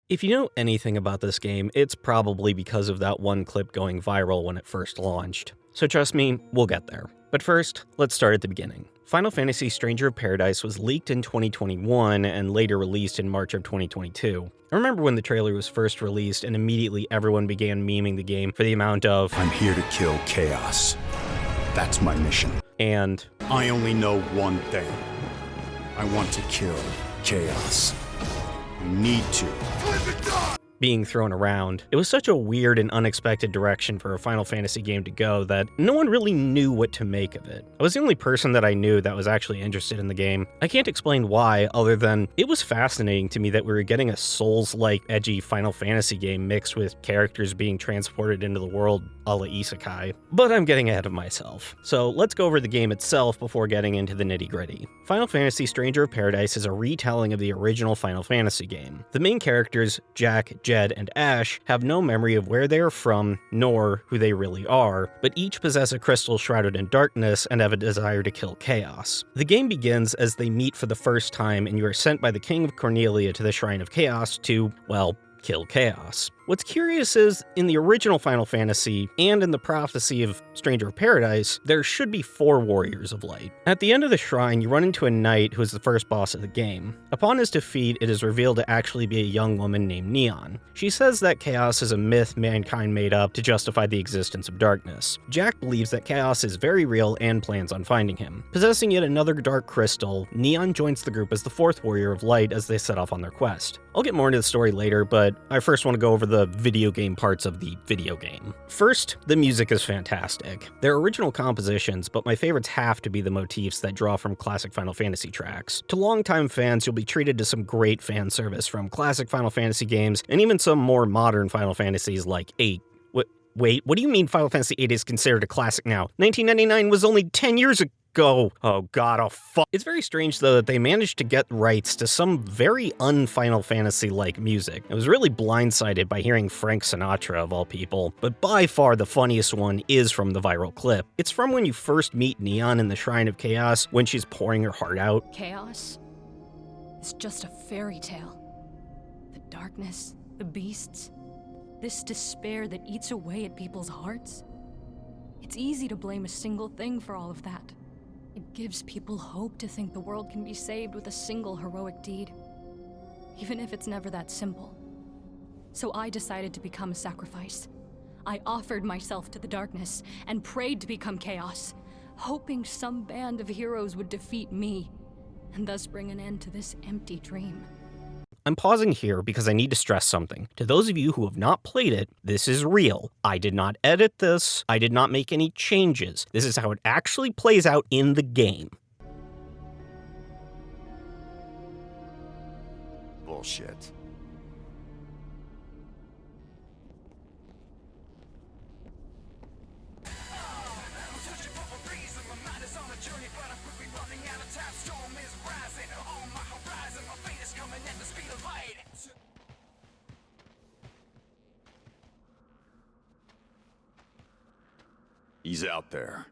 If you know anything about this game, it's probably because of that one clip going viral when it first launched. So trust me, we'll get there. But first, let's start at the beginning. Final Fantasy Stranger of Paradise was leaked in 2021 and later released in March of 2022. I remember when the trailer was first released and immediately everyone began memeing the game for the amount of I'm here to kill chaos. That's my mission. And I only know one thing. I want to kill chaos. We need to. being thrown around. It was such a weird and unexpected direction for a Final Fantasy game to go that no one really knew what to make of it. I was the only person that I knew that was actually interested in the game. I can't explain why, other than it was fascinating to me that we were getting a Souls-like edgy Final Fantasy game mixed with characters being transported into the world a la isekai. But I'm getting ahead of myself. So let's go over the game itself before getting into the nitty-gritty. Final Fantasy Stranger of Paradise is a retelling of the original Final Fantasy game. The main characters, Jack, Jed, and Ash, have no memory of where they are from, nor who they really are, but each possess a crystal shrouded in darkness and have a desire to kill chaos. The game begins as they meet for the first time and you are sent by the King of Cornelia to the Shrine of Chaos to, well, kill chaos. What's curious is, in the original Final Fantasy, and in the prophecy of Stranger of Paradise, there should be 4 Warriors of Light. At the end of the shrine, you run into a knight who is the first boss of the game. Upon his defeat, it is revealed to actually be a young woman named Neon. She says that chaos is a myth mankind made up to justify the existence of darkness. Jack believes that chaos is very real and plans on finding him. Possessing yet another dark crystal, Neon joins the group as the 4th Warrior of Light as they set off on their quest. I'll get more into the story later, but I first want to go over the video game parts of the video game. First, the music is fantastic. They're original compositions, but my favorites have to be the motifs that draw from classic Final Fantasy tracks. To longtime fans, you'll be treated to some great fan service from classic Final Fantasy games, and even some more modern Final Fantasies like 8. Wait, what do you mean Final Fantasy VIII is considered a classic now? 1999 was only 10 years ago. Oh god, oh fuck. It's very strange though that they managed to get rights to some very un-Final Fantasy-like music. I was really blindsided by hearing Frank Sinatra of all people, but by far the funniest one is from the viral clip. It's from when you first meet Neon in the Shrine of Chaos when she's pouring her heart out. Chaos is just a fairy tale. The darkness, the beasts, this despair that eats away at people's hearts. It's easy to blame a single thing for all of that. It gives people hope to think the world can be saved with a single heroic deed, even if it's never that simple. So I decided to become a sacrifice. I offered myself to the darkness and prayed to become chaos, hoping some band of heroes would defeat me and thus bring an end to this empty dream. I'm pausing here because I need to stress something. To those of you who have not played it, this is real. I did not edit this. I did not make any changes. This is how it actually plays out in the game. Bullshit. He's out there.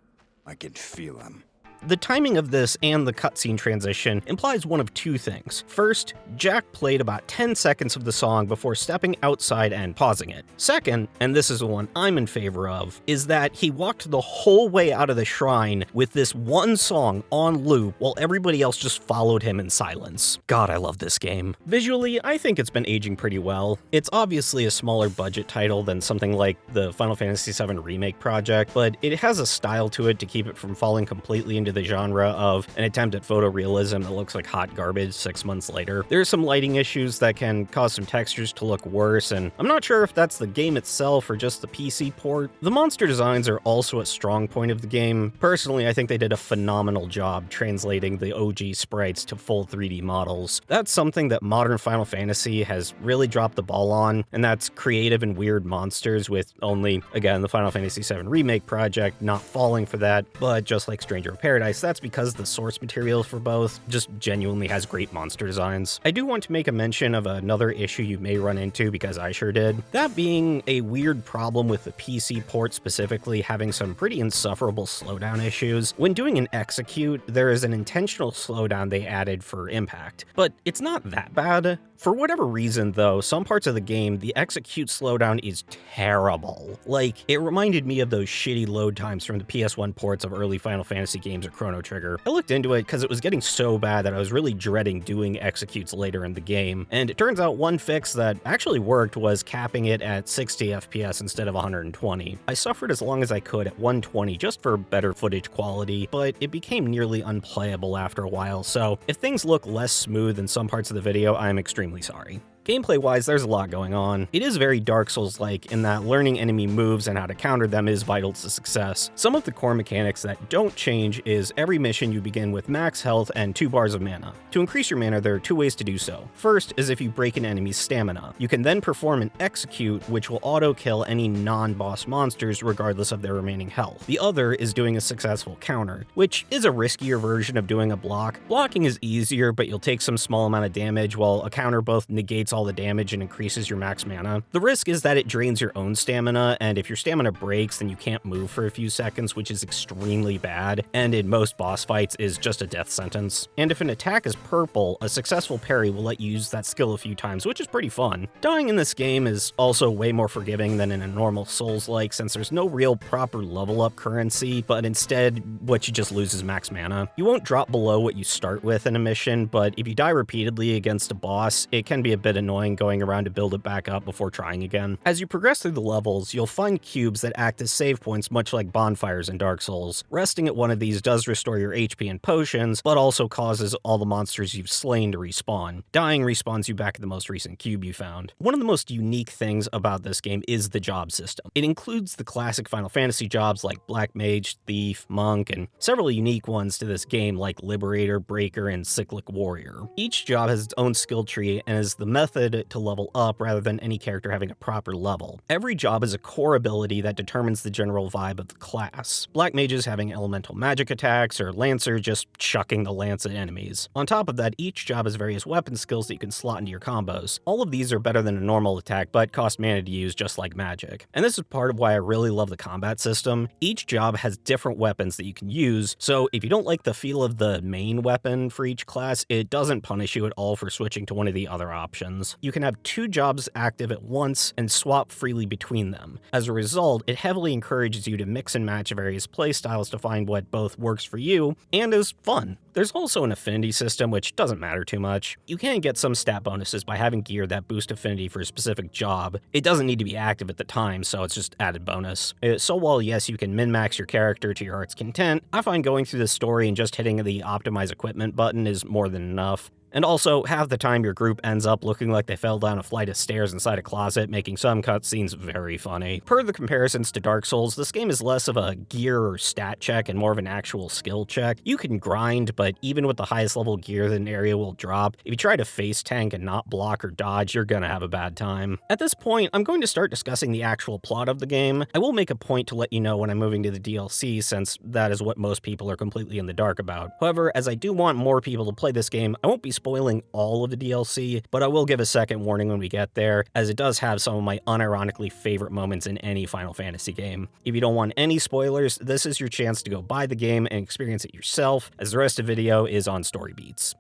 I can feel him. The timing of this and the cutscene transition implies one of 2 things. First, Jack played about 10 seconds of the song before stepping outside and pausing it. Second, and this is the one I'm in favor of, is that he walked the whole way out of the shrine with this one song on loop while everybody else just followed him in silence. God, I love this game. Visually, I think it's been aging pretty well. It's obviously a smaller budget title than something like the Final Fantasy VII Remake project, but it has a style to it to keep it from falling completely into the genre of an attempt at photorealism that looks like hot garbage 6 months later. There are some lighting issues that can cause some textures to look worse, and I'm not sure if that's the game itself or just the PC port. The monster designs are also a strong point of the game. Personally, I think they did a phenomenal job translating the OG sprites to full 3D models. That's something that modern Final Fantasy has really dropped the ball on, and that's creative and weird monsters, with only, again, the Final Fantasy VII Remake project not falling for that, but just like Stranger of Paradise, Paradise, that's because the source material for both just genuinely has great monster designs. I do want to make a mention of another issue you may run into, because I sure did. That being a weird problem with the PC port specifically having some pretty insufferable slowdown issues. When doing an execute, there is an intentional slowdown they added for impact, but it's not that bad. For whatever reason though, some parts of the game, the execute slowdown is terrible. Like, it reminded me of those shitty load times from the PS1 ports of early Final Fantasy games or Chrono Trigger. I looked into it because it was getting so bad that I was really dreading doing executes later in the game, and it turns out one fix that actually worked was capping it at 60 FPS instead of 120. I suffered as long as I could at 120 just for better footage quality, but it became nearly unplayable after a while, so if things look less smooth in some parts of the video, I'm extremely sorry. Gameplay-wise, there's a lot going on. It is very Dark Souls-like in that learning enemy moves and how to counter them is vital to success. Some of the core mechanics that don't change is every mission you begin with max health and 2 bars of mana. To increase your mana, there are 2 ways to do so. First is if you break an enemy's stamina. You can then perform an execute, which will auto-kill any non-boss monsters regardless of their remaining health. The other is doing a successful counter, which is a riskier version of doing a block. Blocking is easier, but you'll take some small amount of damage, while a counter both negates all the damage and increases your max mana. The risk is that it drains your own stamina, and if your stamina breaks, then you can't move for a few seconds, which is extremely bad, and in most boss fights is just a death sentence. And if an attack is purple, a successful parry will let you use that skill a few times, which is pretty fun. Dying in this game is also way more forgiving than in a normal Souls-like, since there's no real proper level up currency, but instead, what you just lose is max mana. You won't drop below what you start with in a mission, but if you die repeatedly against a boss, it can be a bit annoying going around to build it back up before trying again. As you progress through the levels, you'll find cubes that act as save points, much like bonfires in Dark Souls. Resting at one of these does restore your HP and potions, but also causes all the monsters you've slain to respawn. Dying respawns you back at the most recent cube you found. One of the most unique things about this game is the job system. It includes the classic Final Fantasy jobs like Black Mage, Thief, Monk, and several unique ones to this game like Liberator, Breaker, and Cyclic Warrior. Each job has its own skill tree and is the method to level up rather than any character having a proper level. Every job is a core ability that determines the general vibe of the class. Black Mages having elemental magic attacks, or Lancer just chucking the lance at enemies. On top of that, each job has various weapon skills that you can slot into your combos. All of these are better than a normal attack, but cost mana to use just like magic. And this is part of why I really love the combat system. Each job has different weapons that you can use, so if you don't like the feel of the main weapon for each class, it doesn't punish you at all for switching to one of the other options. You can have 2 jobs active at once and swap freely between them. As a result, it heavily encourages you to mix and match various playstyles to find what both works for you and is fun. There's also an affinity system, which doesn't matter too much. You can get some stat bonuses by having gear that boost affinity for a specific job. It doesn't need to be active at the time, so it's just added bonus. So while yes, you can min-max your character to your heart's content, I find going through the story and just hitting the optimize equipment button is more than enough. And also, half the time your group ends up looking like they fell down a flight of stairs inside a closet, making some cutscenes very funny. Per the comparisons to Dark Souls, this game is less of a gear or stat check and more of an actual skill check. You can grind, but even with the highest level gear that an area will drop, if you try to face tank and not block or dodge, you're gonna have a bad time. At this point, I'm going to start discussing the actual plot of the game. I will make a point to let you know when I'm moving to the DLC, since that is what most people are completely in the dark about. However, as I do want more people to play this game, I won't be spoiling all of the DLC, but I will give a second warning when we get there, as it does have some of my unironically favorite moments in any Final Fantasy game. If you don't want any spoilers, this is your chance to go buy the game and experience it yourself, as the rest of the video is on Story Beats.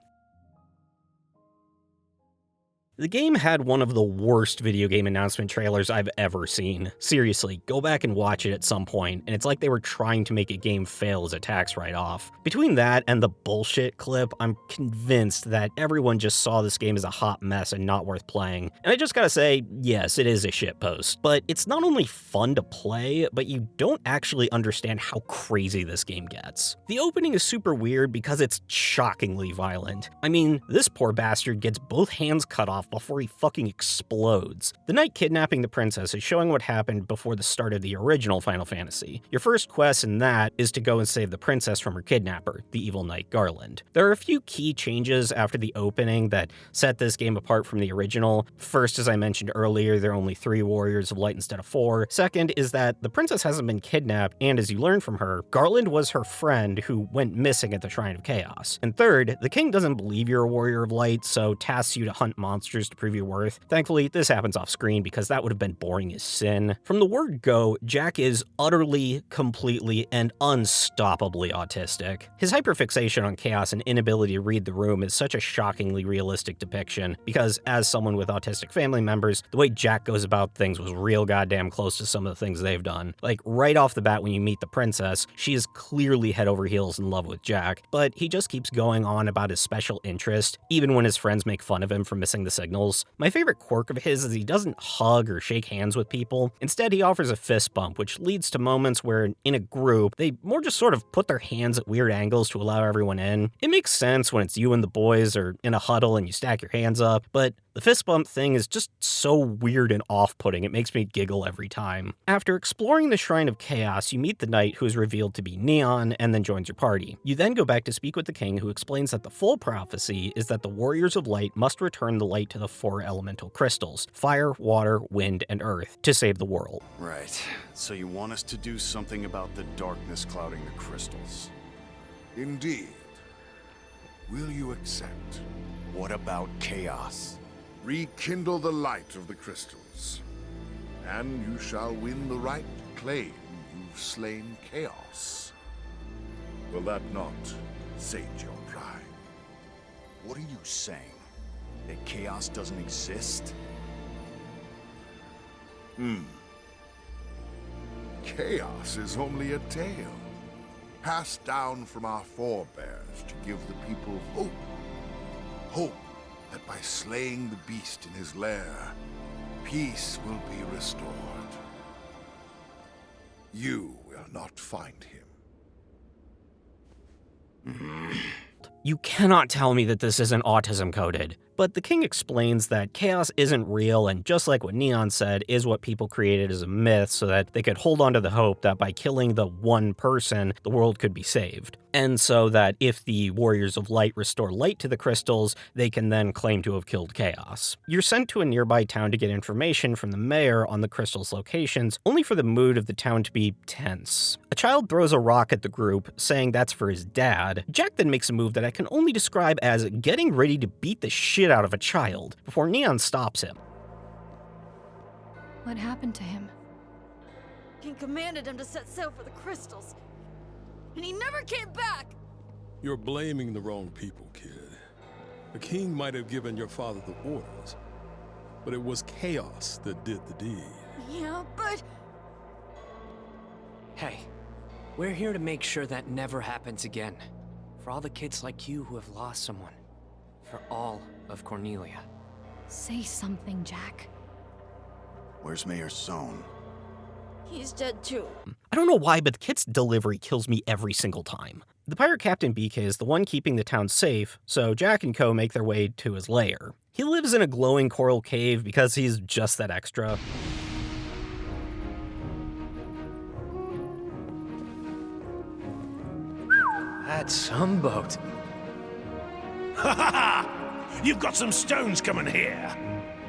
The game had one of the worst video game announcement trailers I've ever seen. Seriously, go back and watch it at some point, and it's like they were trying to make a game fail as a tax write-off. Between that and the bullshit clip, I'm convinced that everyone just saw this game as a hot mess and not worth playing. And I just gotta say, yes, it is a shitpost. But it's not only fun to play, but you don't actually understand how crazy this game gets. The opening is super weird because it's shockingly violent. I mean, this poor bastard gets both hands cut off off before he fucking explodes. The knight kidnapping the princess is showing what happened before the start of the original Final Fantasy. Your first quest in that is to go and save the princess from her kidnapper, the evil knight Garland. There are a few key changes after the opening that set this game apart from the original. First, as I mentioned earlier, there are only 3 warriors of light instead of 4. Second is that the princess hasn't been kidnapped, and as you learn from her, Garland was her friend who went missing at the Shrine of Chaos. And third, the king doesn't believe you're a warrior of light, so tasks you to hunt monsters to prove your worth. Thankfully, this happens off screen because that would have been boring as sin. From the word go, Jack is utterly, completely, and unstoppably autistic. His hyperfixation on chaos and inability to read the room is such a shockingly realistic depiction because, as someone with autistic family members, the way Jack goes about things was real goddamn close to some of the things they've done. Like, right off the bat when you meet the princess, she is clearly head over heels in love with Jack, but he just keeps going on about his special interest, even when his friends make fun of him for missing the signals. My favorite quirk of his is he doesn't hug or shake hands with people. Instead, he offers a fist bump, which leads to moments where, in a group, they more just sort of put their hands at weird angles to allow everyone in. It makes sense when it's you and the boys are in a huddle and you stack your hands up, but the fist bump thing is just so weird and off-putting, it makes me giggle every time. After exploring the Shrine of Chaos, you meet the knight who is revealed to be Neon and then joins your party. You then go back to speak with the king, who explains that the full prophecy is that the warriors of light must return the light to the 4 elemental crystals, fire, water, wind, and earth, to save the world. Right. So you want us to do something about the darkness clouding the crystals? Indeed. Will you accept? What about chaos? Rekindle the light of the crystals, and you shall win the right to claim you've slain chaos. Will that not sate your pride? What are you saying? That chaos doesn't exist? Chaos is only a tale, passed down from our forebears to give the people hope. Hope that by slaying the beast in his lair, peace will be restored. You will not find him. You cannot tell me that this isn't autism coded. But the king explains that chaos isn't real, and just like what Neon said, is what people created as a myth so that they could hold on to the hope that by killing the one person, the world could be saved. And so that if the Warriors of Light restore light to the crystals, they can then claim to have killed chaos. You're sent to a nearby town to get information from the mayor on the crystals' locations, only for the mood of the town to be tense. A child throws a rock at the group, saying that's for his dad. Jack then makes a move that I can only describe as getting ready to beat the shit out of a child, before Neon stops him. What happened to him? King commanded him to set sail for the crystals, and he never came back! You're blaming the wrong people, kid. The king might have given your father the orders, but it was chaos that did the deed. Yeah, but... Hey, we're here to make sure that never happens again. For all the kids like you who have lost someone. For all of Cornelia. Say something, Jack. Where's Mayor Sohn? he's dead too. I don't know why, but the kid's delivery kills me every single time. The pirate captain BK is the one keeping the town safe, so Jack and co make their way to his lair. He lives in a glowing coral cave because he's just that extra. That's some boat. Ha ha ha! You've got some stones coming here.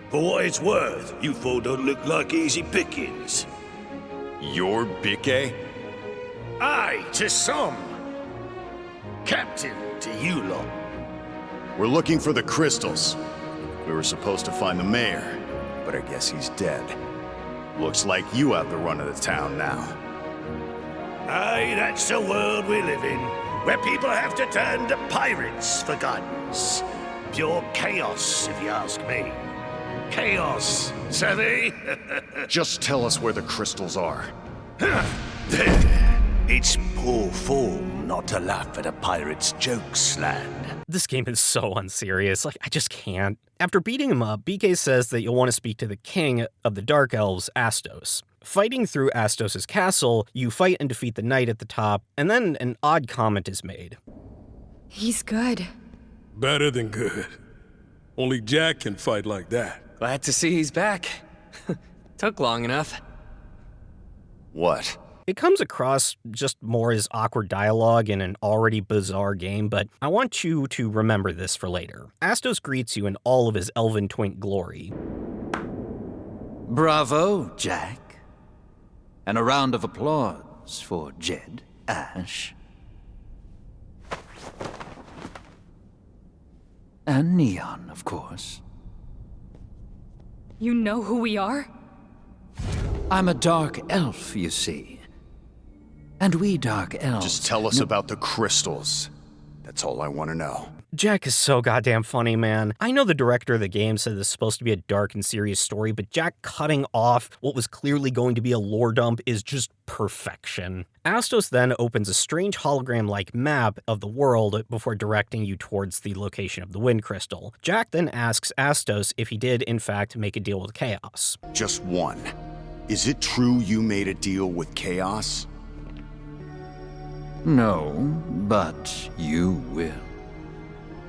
For what it's worth, you four don't look like easy pickings. You're BK? Aye, to some. Captain to you lot. We're looking for the crystals. We were supposed to find the mayor, but I guess he's dead. Looks like you have the run of the town now. Aye, that's the world we live in, where people have to turn to pirates for guidance. Pure chaos, if you ask me. Chaos, savvy? Just tell us where the crystals are. It's poor form not to laugh at a pirate's jokes, lad. This game is so unserious, I just can't. After beating him up, BK says that you'll want to speak to the king of the Dark Elves, Astos. Fighting through Astos' castle, you fight and defeat the knight at the top, and then an odd comment is made. He's good. Better than good. Only Jack can fight like that. Glad to see he's back. Took long enough. What? It comes across just more as awkward dialogue in an already bizarre game, but I want you to remember this for later. Astos greets you in all of his elven twink glory. Bravo, Jack. And a round of applause for Jed, Ash. And Neon, of course. You know who we are? I'm a dark elf, you see. And we dark elves... Just tell us about the crystals. That's all I want to know. Jack is so goddamn funny, man. I know the director of the game said this is supposed to be a dark and serious story, but Jack cutting off what was clearly going to be a lore dump is just perfection. Astos then opens a strange hologram-like map of the world before directing you towards the location of the wind crystal. Jack then asks Astos if he did, in fact, make a deal with Chaos. Just one. Is it true you made a deal with Chaos? No, but you will.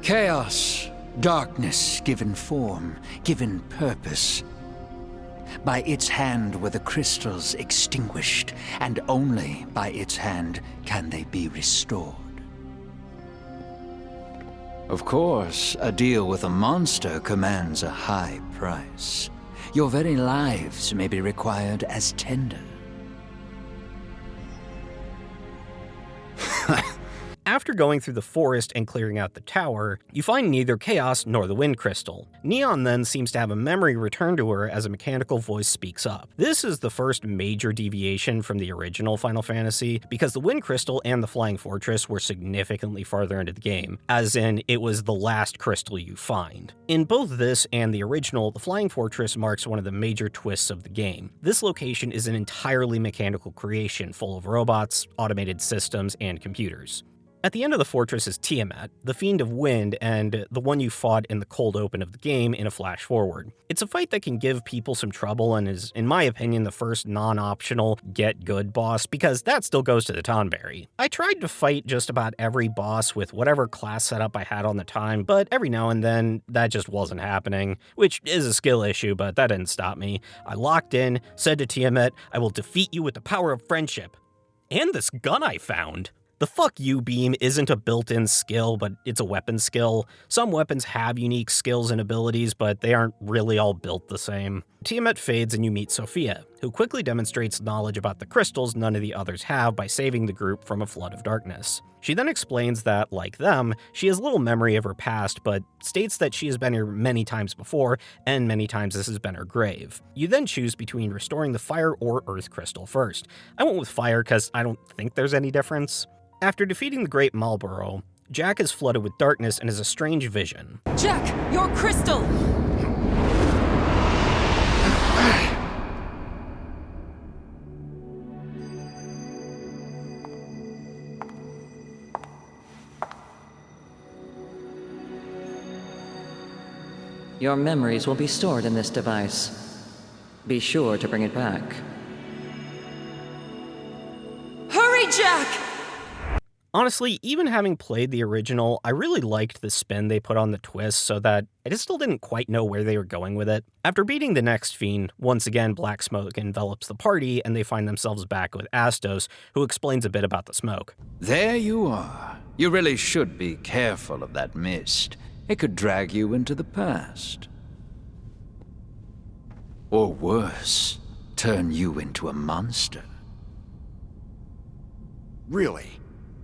Chaos, darkness given form, given purpose. By its hand were the crystals extinguished, and only by its hand can they be restored. Of course, a deal with a monster commands a high price. Your very lives may be required as tender. After going through the forest and clearing out the tower, you find neither Chaos nor the wind crystal. Neon then seems to have a memory return to her as a mechanical voice speaks up. This is the first major deviation from the original Final Fantasy, because the wind crystal and the flying fortress were significantly farther into the game, as in it was the last crystal you find. In both this and the original, the flying fortress marks one of the major twists of the game. This location is an entirely mechanical creation full of robots, automated systems, and computers. At the end of the fortress is Tiamat, the Fiend of Wind, and the one you fought in the cold open of the game in a flash forward. It's a fight that can give people some trouble and is, in my opinion, the first non-optional get-good boss, because that still goes to the Tonberry. I tried to fight just about every boss with whatever class setup I had on the time, but every now and then, that just wasn't happening, which is a skill issue, but that didn't stop me. I locked in, said to Tiamat, "I will defeat you with the power of friendship." And this gun I found. The fuck you beam isn't a built-in skill, but it's a weapon skill. Some weapons have unique skills and abilities, but they aren't really all built the same. Tiamat fades and you meet Sophia, who quickly demonstrates knowledge about the crystals none of the others have by saving the group from a flood of darkness. She then explains that, like them, she has little memory of her past, but states that she has been here many times before, and many times this has been her grave. You then choose between restoring the fire or earth crystal first. I went with fire because I don't think there's any difference. After defeating the Great Marlborough, Jack is flooded with darkness and has a strange vision. Jack, your crystal! Your memories will be stored in this device. Be sure to bring it back. Hurry, Jack! Honestly, even having played the original, I really liked the spin they put on the twist so that I just still didn't quite know where they were going with it. After beating the next fiend, once again black smoke envelops the party and they find themselves back with Astos, who explains a bit about the smoke. There you are. You really should be careful of that mist. It could drag you into the past. Or worse, turn you into a monster. Really?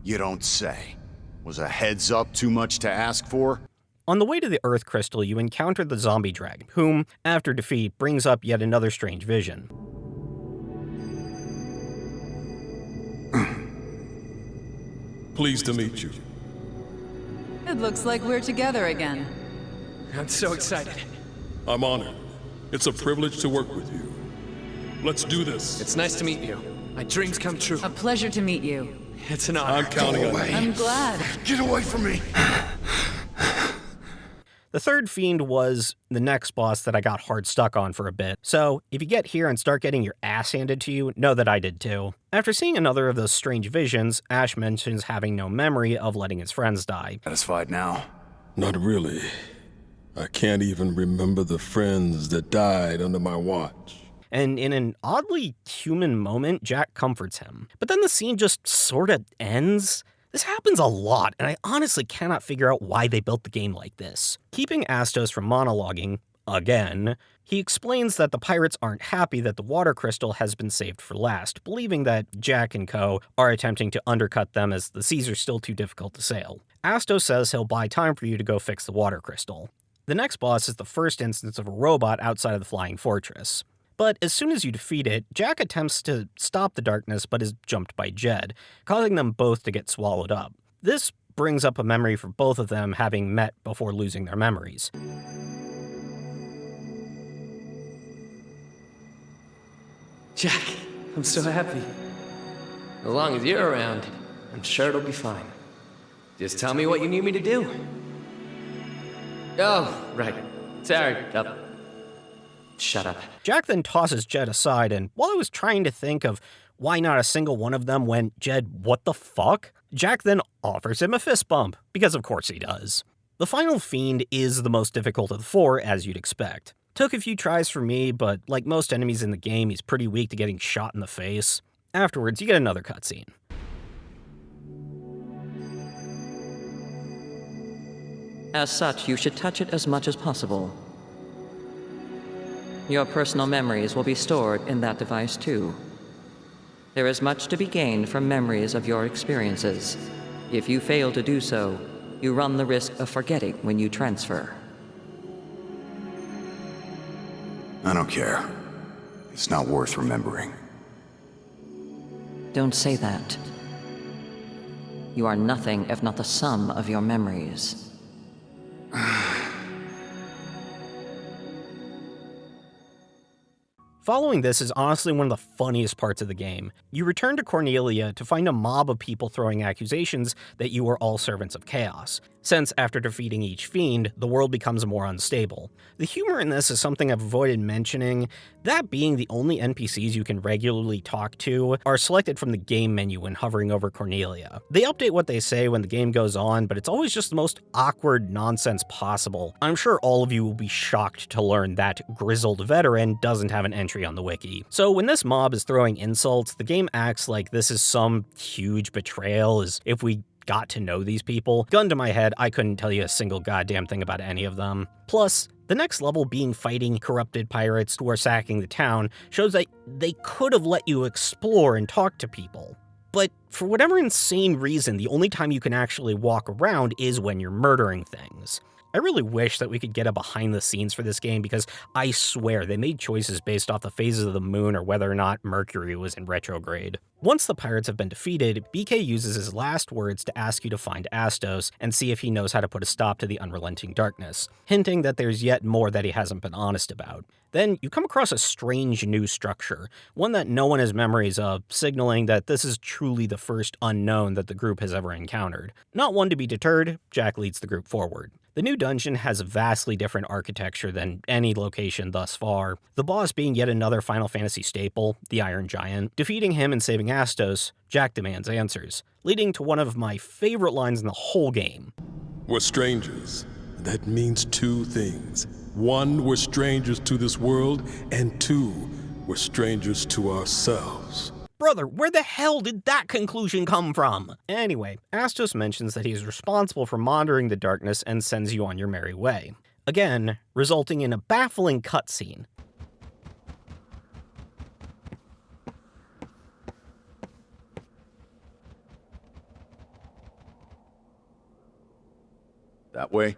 You don't say. Was a heads up too much to ask for? On the way to the Earth Crystal, you encounter the zombie dragon, whom, after defeat, brings up yet another strange vision. Pleased to meet you. It looks like we're together again. I'm so excited. I'm honored. It's a privilege to work with you. Let's do this. It's nice to meet you. My dreams come true. A pleasure to meet you. It's an honor. I'm counting on you. I'm glad. Get away from me! The third fiend was the next boss that I got hard stuck on for a bit, so if you get here and start getting your ass handed to you, know that I did too. After seeing another of those strange visions, Ash mentions having no memory of letting his friends die. Satisfied now? Not really. I can't even remember the friends that died under my watch. And in an oddly human moment, Jack comforts him. But then the scene just sort of ends. This happens a lot, and I honestly cannot figure out why they built the game like this. Keeping Astos from monologuing, again, he explains that the pirates aren't happy that the water crystal has been saved for last, believing that Jack and co. are attempting to undercut them as the seas are still too difficult to sail. Astos says he'll buy time for you to go fix the water crystal. The next boss is the first instance of a robot outside of the flying fortress. But as soon as you defeat it, Jack attempts to stop the darkness but is jumped by Jed, causing them both to get swallowed up. This brings up a memory for both of them having met before losing their memories. Jack, I'm so happy. As long as you're around, I'm sure it'll be fine. Just tell me what you need me to do. Oh, right. Sorry. Shut up. Jack then tosses Jed aside, and while I was trying to think of why not a single one of them went, Jed, what the fuck? Jack then offers him a fist bump, because of course he does. The final fiend is the most difficult of the four, as you'd expect. Took a few tries for me, but like most enemies in the game, he's pretty weak to getting shot in the face. Afterwards, you get another cutscene. As such, you should touch it as much as possible. Your personal memories will be stored in that device too. There is much to be gained from memories of your experiences. If you fail to do so, you run the risk of forgetting when you transfer. I don't care. It's not worth remembering. Don't say that. You are nothing if not the sum of your memories. Following this is honestly one of the funniest parts of the game. You return to Cornelia to find a mob of people throwing accusations that you are all servants of chaos, since after defeating each fiend, the world becomes more unstable. The humor in this is something I've avoided mentioning, that being the only NPCs you can regularly talk to are selected from the game menu when hovering over Cornelia. They update what they say when the game goes on, but it's always just the most awkward nonsense possible. I'm sure all of you will be shocked to learn that grizzled veteran doesn't have an entry on the wiki. So when this mob is throwing insults, the game acts like this is some huge betrayal, as if we got to know these people. Gun to my head, I couldn't tell you a single goddamn thing about any of them. Plus, the next level being fighting corrupted pirates who are sacking the town shows that they could have let you explore and talk to people. But for whatever insane reason, the only time you can actually walk around is when you're murdering things. I really wish that we could get a behind the scenes for this game, because I swear they made choices based off the phases of the moon or whether or not Mercury was in retrograde. Once the pirates have been defeated, BK uses his last words to ask you to find Astos and see if he knows how to put a stop to the unrelenting darkness, hinting that there's yet more that he hasn't been honest about. Then you come across a strange new structure, one that no one has memories of, signaling that this is truly the first unknown that the group has ever encountered. Not one to be deterred, Jack leads the group forward. The new dungeon has a vastly different architecture than any location thus far, the boss being yet another Final Fantasy staple, the Iron Giant. Defeating him and saving Astos, Jack demands answers, leading to one of my favorite lines in the whole game. We're strangers. That means two things. One, we're strangers to this world, and two, we're strangers to ourselves. Brother, where the hell did that conclusion come from? Anyway, Astos mentions that he is responsible for monitoring the darkness and sends you on your merry way. Again, resulting in a baffling cutscene. That way?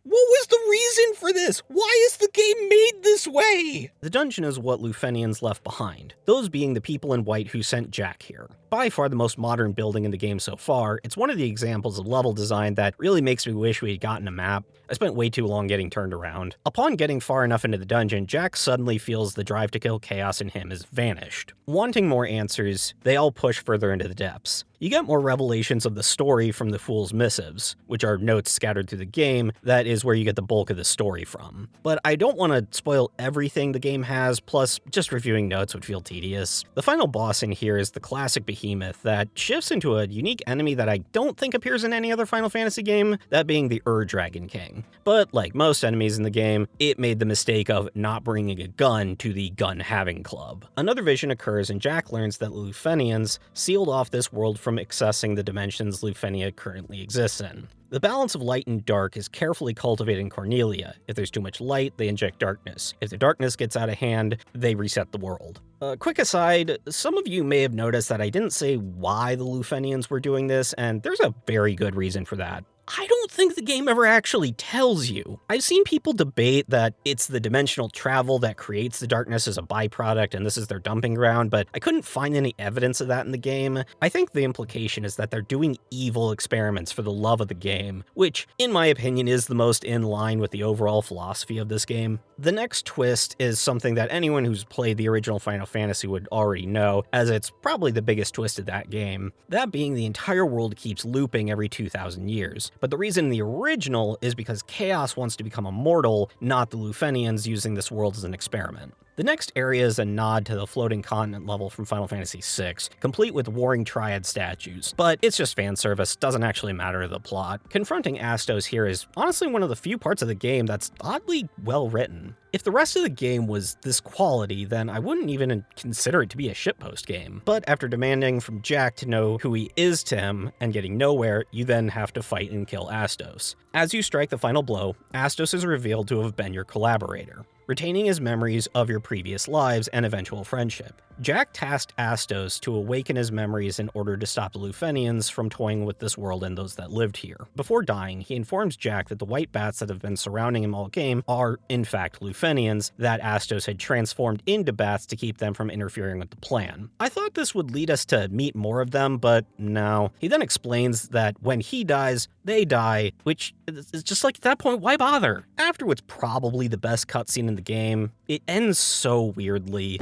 What was the reason for this? Why is the game made this way? The dungeon is what Lufenians left behind, those being the people in white who sent Jack here. By far the most modern building in the game so far, it's one of the examples of level design that really makes me wish we had gotten a map. I spent way too long getting turned around. Upon getting far enough into the dungeon, Jack suddenly feels the drive to kill chaos in him has vanished. Wanting more answers, they all push further into the depths. You get more revelations of the story from the Fool's Missives, which are notes scattered through the game. That is where you get the bulk of the story from. But I don't want to spoil everything the game has, plus just reviewing notes would feel tedious. The final boss in here is the classic behemoth that shifts into a unique enemy that I don't think appears in any other Final Fantasy game, that being the Dragon King. But like most enemies in the game, it made the mistake of not bringing a gun to the gun-having club. Another vision occurs and Jack learns that Lufenians sealed off this world from accessing the dimensions Lufenia currently exists in. The balance of light and dark is carefully cultivated in Cornelia. If there's too much light, they inject darkness. If the darkness gets out of hand, they reset the world. Quick aside, some of you may have noticed that I didn't say why the Lufenians were doing this, and there's a very good reason for that. I don't think the game ever actually tells you. I've seen people debate that it's the dimensional travel that creates the darkness as a byproduct and this is their dumping ground, but I couldn't find any evidence of that in the game. I think the implication is that they're doing evil experiments for the love of the game, which, in my opinion, is the most in line with the overall philosophy of this game. The next twist is something that anyone who's played the original Final Fantasy would already know, as it's probably the biggest twist of that game. That being the entire world keeps looping every 2,000 years. But the reason in the original is because Chaos wants to become immortal, not the Lufenians using this world as an experiment. The next area is a nod to the floating continent level from Final Fantasy VI, complete with warring triad statues, but it's just fan service, doesn't actually matter to the plot. Confronting Astos here is honestly one of the few parts of the game that's oddly well written. If the rest of the game was this quality, then I wouldn't even consider it to be a shitpost game. But after demanding from Jack to know who he is to him and getting nowhere, you then have to fight and kill Astos. As you strike the final blow, Astos is revealed to have been your collaborator, retaining his memories of your previous lives and eventual friendship. Jack tasked Astos to awaken his memories in order to stop the Lufenians from toying with this world and those that lived here. Before dying, he informs Jack that the white bats that have been surrounding him all game are, in fact, Lufenians that Astos had transformed into bats to keep them from interfering with the plan. I thought this would lead us to meet more of them, but no. He then explains that when he dies, they die, which is just like, at that point, why bother? After what's probably the best cutscene in the game, it ends so weirdly.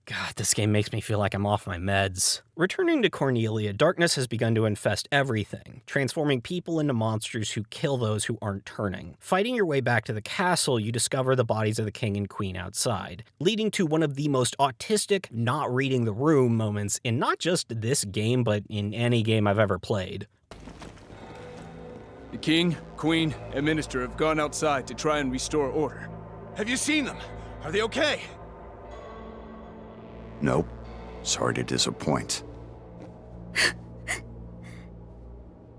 God, this game makes me feel like I'm off my meds. Returning to Cornelia, darkness has begun to infest everything, transforming people into monsters who kill those who aren't turning. Fighting your way back to the castle, you discover the bodies of the king and queen outside, leading to one of the most autistic, not reading the room moments in not just this game, but in any game I've ever played. The king, queen, and minister have gone outside to try and restore order. Have you seen them? Are they okay? Nope. Sorry to disappoint.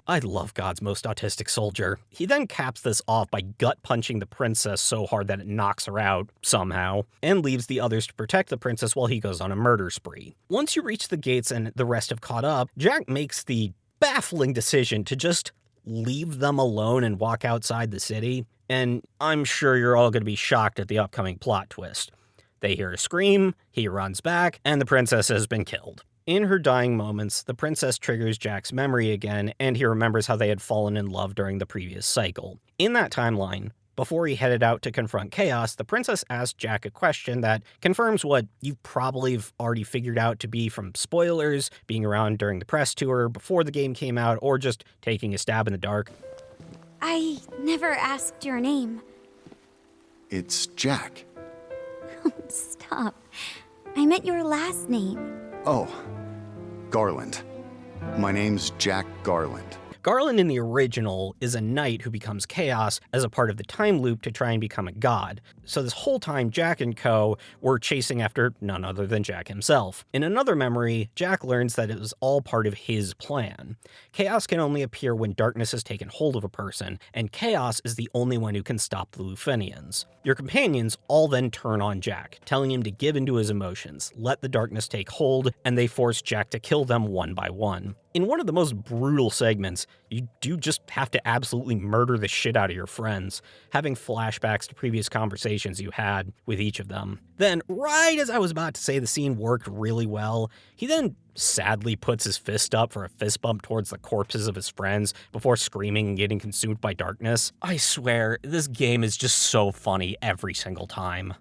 I love God's most autistic soldier. He then caps this off by gut-punching the princess so hard that it knocks her out, somehow, and leaves the others to protect the princess while he goes on a murder spree. Once you reach the gates and the rest have caught up, Jack makes the baffling decision to just leave them alone and walk outside the city, and I'm sure you're all going to be shocked at the upcoming plot twist. They hear a scream, he runs back, and the princess has been killed. In her dying moments, the princess triggers Jack's memory again, and he remembers how they had fallen in love during the previous cycle. In that timeline, before he headed out to confront Chaos, the princess asked Jack a question that confirms what you probably have already figured out to be from spoilers, being around during the press tour, before the game came out, or just taking a stab in the dark. I never asked your name. It's Jack. Stop. I meant your last name. Oh, Garland. My name's Jack Garland. Garland in the original is a knight who becomes Chaos as a part of the time loop to try and become a god. So this whole time, Jack and co. were chasing after none other than Jack himself. In another memory, Jack learns that it was all part of his plan. Chaos can only appear when darkness has taken hold of a person, and Chaos is the only one who can stop the Lufenians. Your companions all then turn on Jack, telling him to give into his emotions, let the darkness take hold, and they force Jack to kill them one by one. In one of the most brutal segments, you do just have to absolutely murder the shit out of your friends, having flashbacks to previous conversations you had with each of them. Then, right as I was about to say the scene worked really well, he then sadly puts his fist up for a fist bump towards the corpses of his friends before screaming and getting consumed by darkness. I swear, this game is just so funny every single time.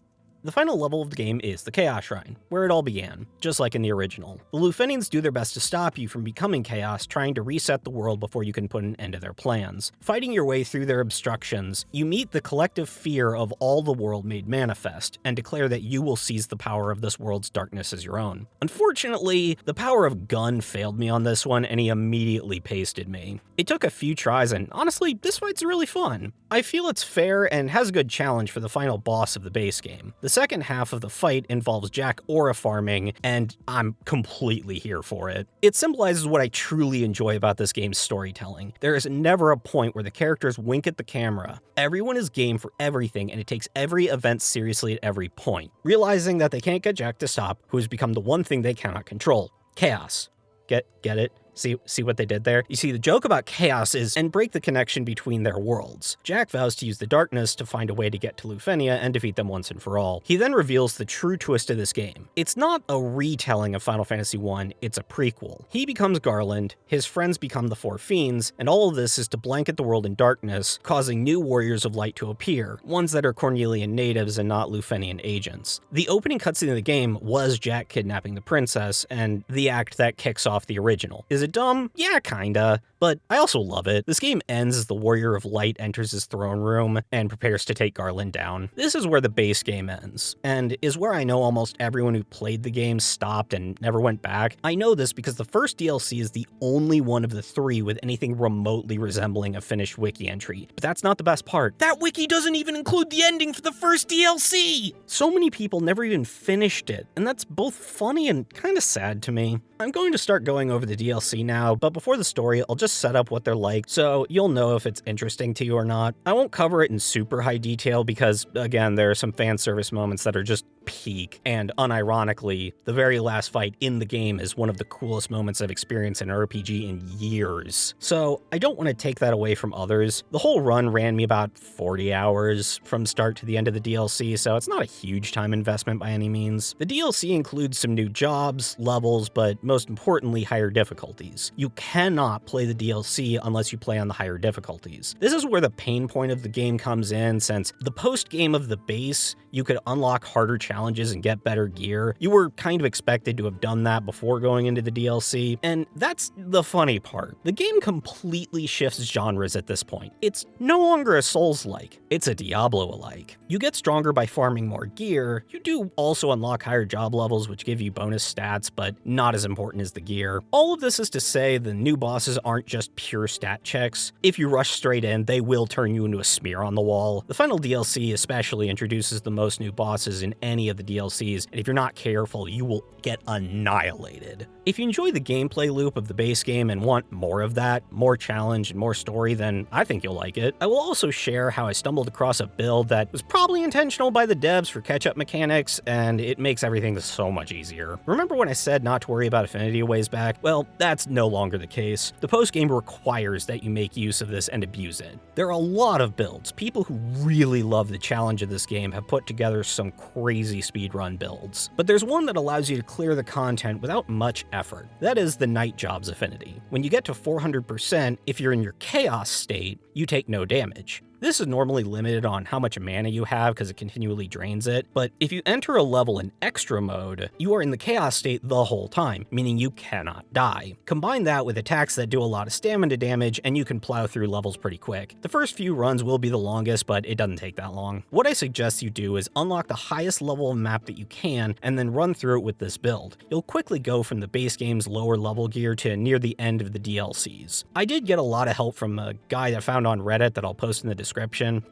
The final level of the game is the Chaos Shrine, where it all began, just like in the original. The Lufenians do their best to stop you from becoming Chaos, trying to reset the world before you can put an end to their plans. Fighting your way through their obstructions, you meet the collective fear of all the world made manifest, and declare that you will seize the power of this world's darkness as your own. Unfortunately, the power of Gun failed me on this one, and he immediately pasted me. It took a few tries, and honestly, this fight's really fun. I feel it's fair and has a good challenge for the final boss of the base game. The second half of the fight involves Jack aura farming, and I'm completely here for it. It symbolizes what I truly enjoy about this game's storytelling. There is never a point where the characters wink at the camera. Everyone is game for everything, and it takes every event seriously at every point, realizing that they can't get Jack to stop, who has become the one thing they cannot control: chaos. Get it? See what they did there? You see, the joke about chaos is and break the connection between their worlds. Jack vows to use the darkness to find a way to get to Lufenia and defeat them once and for all. He then reveals the true twist of this game. It's not a retelling of Final Fantasy I, it's a prequel. He becomes Garland, his friends become the Four Fiends, and all of this is to blanket the world in darkness, causing new Warriors of Light to appear, ones that are Cornelian natives and not Lufenian agents. The opening cutscene of the game was Jack kidnapping the princess, and the act that kicks off the original. Is it dumb? Yeah, kinda. But I also love it. This game ends as the Warrior of Light enters his throne room and prepares to take Garland down. This is where the base game ends, and is where I know almost everyone who played the game stopped and never went back. I know this because the first DLC is the only one of the three with anything remotely resembling a finished wiki entry. But that's not the best part. That wiki doesn't even include the ending for the first DLC! So many people never even finished it, and that's both funny and kinda sad to me. I'm going to start going over the DLC now, but before the story, I'll just set up what they're like so you'll know if it's interesting to you or not. I won't cover it in super high detail because, again, there are some fan service moments that are just peak, and unironically, the very last fight in the game is one of the coolest moments I've experienced in an RPG in years. So I don't want to take that away from others. The whole run ran me about 40 hours from start to the end of the DLC, so it's not a huge time investment by any means. The DLC includes some new jobs, levels, but most importantly, higher difficulties. You cannot play the DLC unless you play on the higher difficulties. This is where the pain point of the game comes in, since the post-game of the base, you could unlock harder challenges and get better gear. You were kind of expected to have done that before going into the DLC, and that's the funny part. The game completely shifts genres at this point. It's no longer a Souls-like, it's a Diablo-alike. You get stronger by farming more gear. You do also unlock higher job levels, which give you bonus stats, but not as important as the gear. All of this is to say the new bosses aren't just pure stat checks. If you rush straight in, they will turn you into a smear on the wall. The final DLC especially introduces the most new bosses in any of the DLCs, and if you're not careful, you will get annihilated. If you enjoy the gameplay loop of the base game and want more of that, more challenge and more story, then I think you'll like it. I will also share how I stumbled across a build that was probably intentional by the devs for catch-up mechanics, and it makes everything so much easier. Remember when I said not to worry about affinity a ways back? Well, that's no longer the case. The post-game requires that you make use of this and abuse it. There are a lot of builds. People who really love the challenge of this game have put together some crazy speedrun builds. But there's one that allows you to clear the content without much effort. That is the Night Jobs affinity. When you get to 400%, if you're in your chaos state, you take no damage. This is normally limited on how much mana you have because it continually drains it, but if you enter a level in extra mode, you are in the chaos state the whole time, meaning you cannot die. Combine that with attacks that do a lot of stamina damage and you can plow through levels pretty quick. The first few runs will be the longest, but it doesn't take that long. What I suggest you do is unlock the highest level of map that you can and then run through it with this build. You'll quickly go from the base game's lower level gear to near the end of the DLCs. I did get a lot of help from a guy that I found on Reddit that I'll post in the description.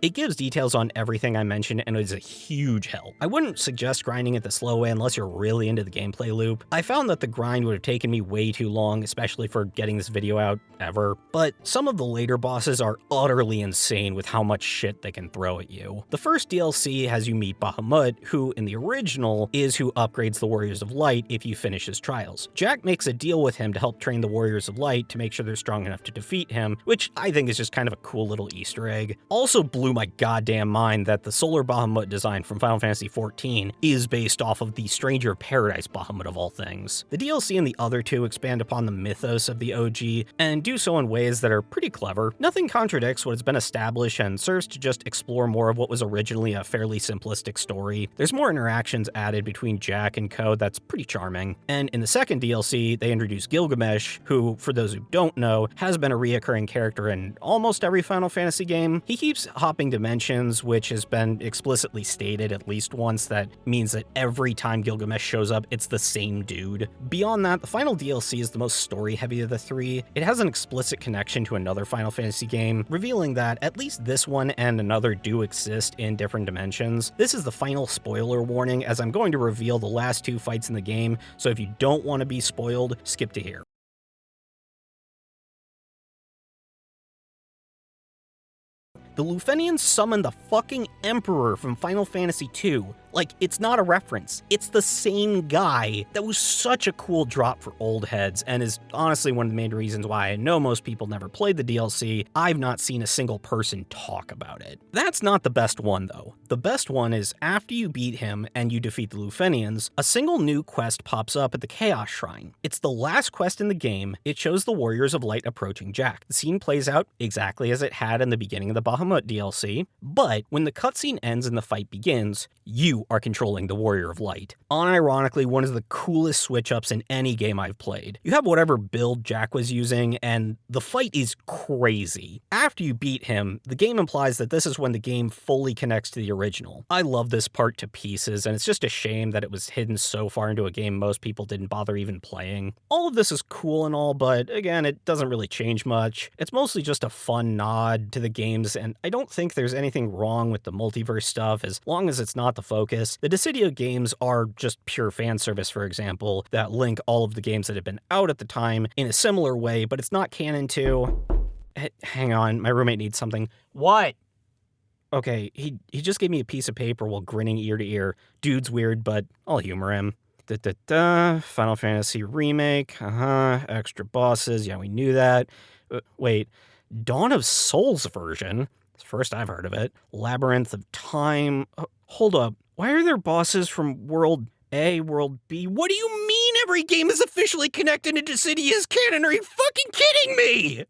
It gives details on everything I mentioned and it is a huge help. I wouldn't suggest grinding it the slow way unless you're really into the gameplay loop. I found that the grind would have taken me way too long, especially for getting this video out ever, but some of the later bosses are utterly insane with how much shit they can throw at you. The first DLC has you meet Bahamut, who in the original is who upgrades the Warriors of Light if you finish his trials. Jack makes a deal with him to help train the Warriors of Light to make sure they're strong enough to defeat him, which I think is just kind of a cool little Easter egg. also blew my goddamn mind that the Solar Bahamut design from Final Fantasy XIV is based off of the Stranger of Paradise Bahamut of all things. The DLC and the other two expand upon the mythos of the OG, and do so in ways that are pretty clever. Nothing contradicts what has been established and serves to just explore more of what was originally a fairly simplistic story. There's more interactions added between Jack and Co that's pretty charming. And in the second DLC, they introduce Gilgamesh, who, for those who don't know, has been a reoccurring character in almost every Final Fantasy game. He keeps hopping dimensions, which has been explicitly stated at least once. That means that every time Gilgamesh shows up, it's the same dude. Beyond that, the final DLC is the most story-heavy of the three. It has an explicit connection to another Final Fantasy game, revealing that at least this one and another do exist in different dimensions. This is the final spoiler warning, as I'm going to reveal the last two fights in the game, so if you don't want to be spoiled, skip to here. The Lufenians summon the fucking Emperor from Final Fantasy II. Like, it's not a reference. It's the same guy. That was such a cool drop for old heads, and is honestly one of the main reasons why I know most people never played the DLC. I've not seen a single person talk about it. That's not the best one, though. The best one is after you beat him and you defeat the Lufenians, a single new quest pops up at the Chaos Shrine. It's the last quest in the game. It shows the Warriors of Light approaching Jack. The scene plays out exactly as it had in the beginning of the Bahamut DLC, but when the cutscene ends and the fight begins, you are controlling the Warrior of Light. Unironically, one of the coolest switch-ups in any game I've played. You have whatever build Jack was using, and the fight is crazy. After you beat him, the game implies that this is when the game fully connects to the original. I love this part to pieces, and it's just a shame that it was hidden so far into a game most people didn't bother even playing. All of this is cool and all, but again, it doesn't really change much. It's mostly just a fun nod to the games, and I don't think there's anything wrong with the multiverse stuff as long as it's not the focus. The Dissidia games are just pure fan service, for example, that link all of the games that had been out at the time in a similar way, but it's not canon to... Hang on, my roommate needs something. What? Okay, he just gave me a piece of paper while grinning ear to ear. Dude's weird, but I'll humor him. Final Fantasy Remake, extra bosses, yeah, we knew that. Wait, Dawn of Souls version? It's the first I've heard of it. Labyrinth of Time. Hold up, why are there bosses from World A, World B? What do you mean every game is officially connected to Dissidia's canon? Are you fucking kidding me?